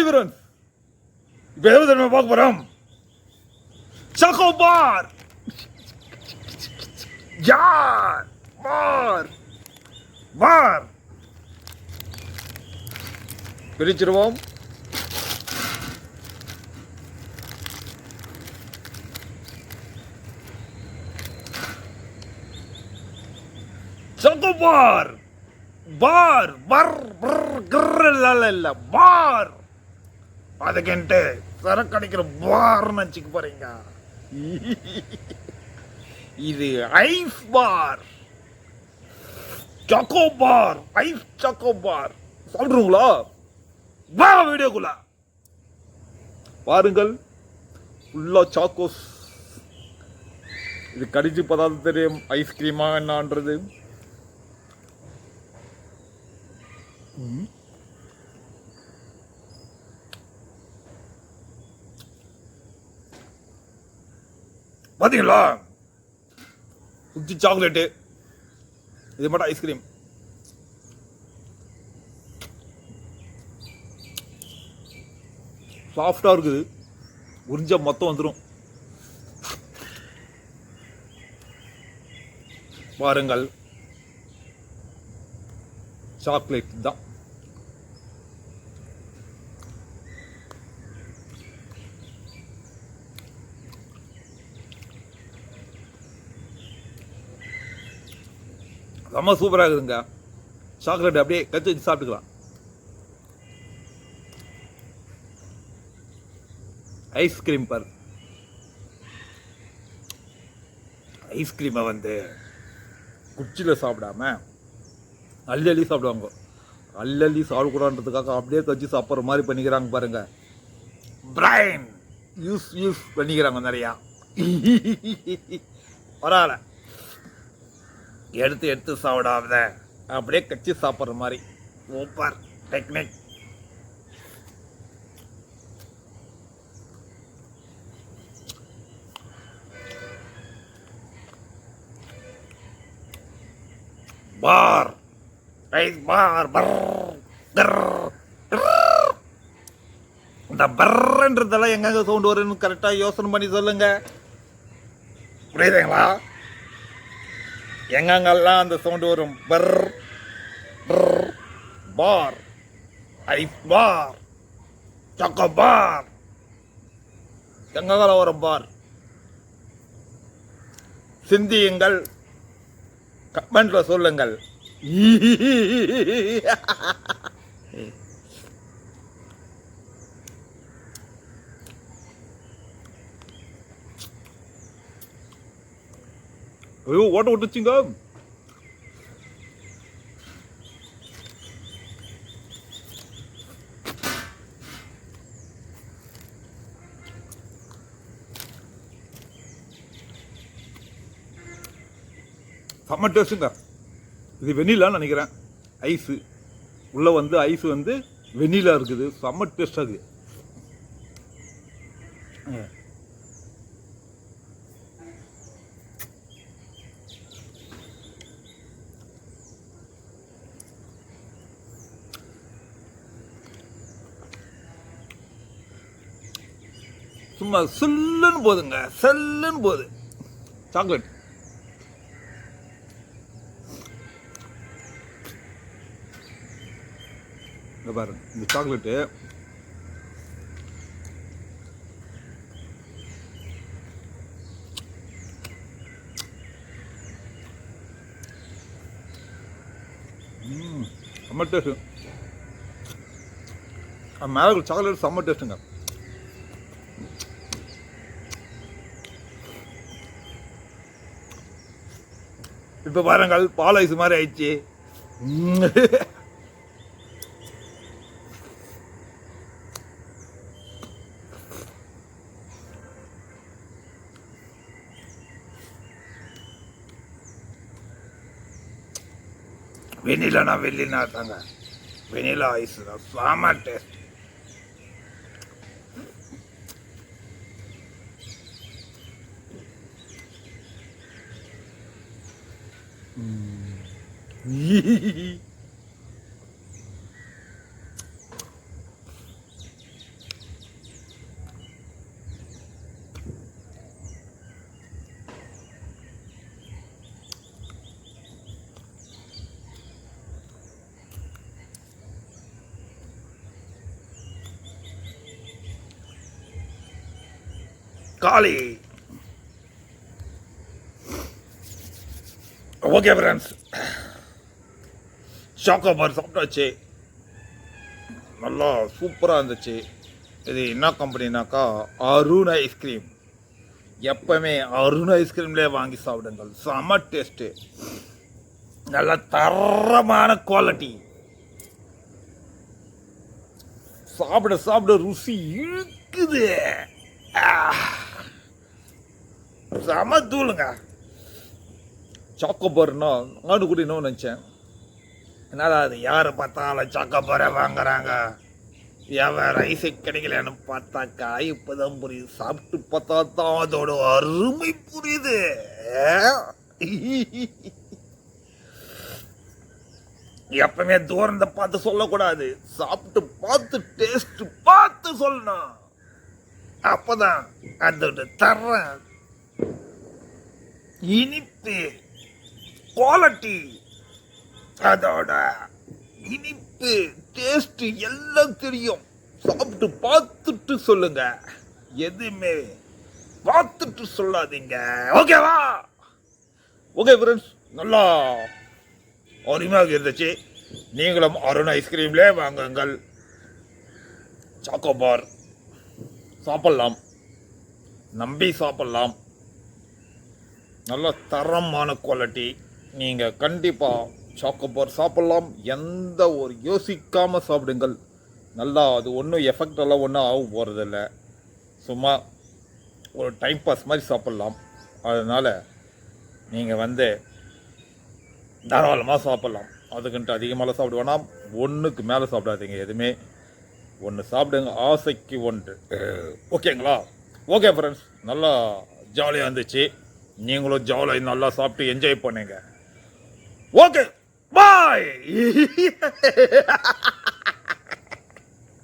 Hi வீரன், இப்போ எதாவது நம்ம பார்க்க போகிறோம். Choco bar. யார் பார் பார் பிரிச்சிருவோம். சாக்கோ பார் பார் பர் இல்ல பார். அதுக்குன்ட்டு சரக்கு அடிக்கிற பார்னு வச்சுக்க போறீங்க. இது ஐஸ் பார், choco bar, ice choco bar. சாப்பிடுறீங்களா? வா வீடியோக்குள்ள பாருங்கள். ஃபுல்லா சாக்கோஸ். இது கடிச்சு பதார்த்தம் தெரியும் ஐஸ்கிரீமா என்னன்றது. பாத்தீங்களா? குச்சி சாக்லேட்டு, இது மட்டும் ஐஸ்கிரீம். சாஃப்டா இருக்குது. உறிஞ்சா மொத்தம் வந்துடும். பாருங்கள், சாக்லேட் தான். ரொம்ப சூப்பராக இருக்குதுங்க. சாக்லேட் அப்படியே கச்சி வச்சு சாப்பிட்டுக்கலாம். ஐஸ்கிரீம் பாரு. ஐஸ்கிரீமை வந்து குச்சியில் சாப்பிடாம அள்ளி அள்ளி சாப்பிடுவாங்க. அள்ளி சாப்பிடக்கூடாதுன்றதுக்காக அப்படியே கச்சி சாப்பிட்ற மாதிரி பண்ணிக்கிறாங்க பாருங்க. பிரைன் யூஸ் பண்ணிக்கிறாங்க நிறையா. பரவாயில்ல, எடுத்து சாப்பிடாத அப்படியே கச்சி சாப்பிட்ற மாதிரி. Super technique. பார் ஐஸ் பார் பர். இந்த பர்ன்றதெல்லாம் எங்கெங்க சவுண்ட் வரும்னு கரெக்டாக யோசனை பண்ணி சொல்லுங்க. புரியுதுங்களா? எங்கெங்கெல்லாம் அந்த சவுண்ட் வரும்? பர் பார், ஐஸ் பார், சாக்கோ பார். எங்கெல்லாம் வரும் பார்? சிந்தியுங்கள், கமெண்ட்ல சொல்லுங்கள். ஐயோ, ஓட்ட விட்டுச்சுங்க. செம்ம டேஸ்ட்டுங்க. இது வெண்ணிலான்னு நினைக்கிறேன். ஐஸு உள்ளே வந்து ஐஸ் வந்து வெண்ணிலா இருக்குது. செம்ம டேஸ்டாக இருக்குது. சும்மா சில்லுன்னு போகுதுங்க, செல்லுன்னு போகுது சாக்லேட். பாருங்க இந்த சாக்லேட்டு செம்ம டேஸ்ட்டு. மேலே சாக்லேட் செம்ம டேஸ்ட்டுங்க. இப்போ பாருங்கள், பால் ஐஸ் மாதிரி ஆயிடுச்சு. வெண்ணிலானா வெள்ளினா தாங்க. வெண்ணிலா ஐஸ் தான் செம டேஸ்ட். காலி. ஓகே ஃப்ரெண்ட்ஸ், சாக்கோபார் சாப்பிட்டாச்சு. நல்லா சூப்பராக இருந்துச்சு. இது என்ன கம்பெனினாக்கா அருண் ஐஸ்கிரீம். எப்பவுமே அருண் ஐஸ்கிரீம்லேயே வாங்கி சாப்பிடுங்கள். செம டேஸ்ட்டு, நல்ல தரமான குவாலிட்டி. சாப்பிட சாப்பிட ருசி இருக்குது. செம தூளுங்க. சாக்கோபார்னா நாடு கூட இன்னும் நினச்சேன், என்னடா அது யாரை பார்த்தாலும் சாக்கோபாரை வாங்குறாங்க, வேற ஐஸை கிடைக்கலன்னு பார்த்தாக்கா இப்போதான் புரியுது. சாப்பிட்டு பார்த்தா தான் அதோட அருமை புரியுது. எப்பவுமே தூரத்தை பார்த்து சொல்லக்கூடாது, சாப்பிட்டு பார்த்து டேஸ்ட் பார்த்து சொல்லணும். அப்பதான் அதோட தரம், இனிப்பு, குவாலிட்டி, அதோட இனிப்பு, டேஸ்ட் எல்லாம் தெரியும். சாப்பிட்டு பார்த்துட்டு சொல்லுங்க, எதுவுமே பார்த்துட்டு சொல்லாதீங்க. ஓகேவா? ஓகே ஃப்ரெண்ட்ஸ், நல்லா அருமையாக இருந்துச்சு. நீங்களும் அருண் ஐஸ்கிரீம்லே வாங்குங்கள். சாக்கோபார் சாப்பிடலாம், நம்பி சாப்பிடலாம். நல்ல தரமான குவாலிட்டி. நீங்கள் கண்டிப்பாக சாக்கோபார் சாப்பிட்லாம். எந்த ஒரு யோசிக்காமல் சாப்பிடுங்கள். நல்லா அது ஒன்றும் எஃபெக்ட் எல்லாம் ஒன்றும் ஆக போகிறதில்ல. சும்மா ஒரு டைம் பாஸ் மாதிரி சாப்பிட்லாம். அதனால் நீங்கள் தாராளமாக சாப்பிட்லாம். அதுக்குன்ட்டு அதிகமாக சாப்பிட வேணாம். ஒன்றுக்கு மேலே சாப்பிடாதீங்க. எதுவுமே ஒன்று சாப்பிடுங்க, ஆசைக்கு ஒன்று. ஓகேங்களா? ஓகே ஃப்ரெண்ட்ஸ், நல்லா ஜாலியாக இருந்துச்சு. நீங்களும் ஜாலியாக நல்லா சாப்பிட்டு என்ஜாய் பண்ணுங்க. ஓகே, பாய்.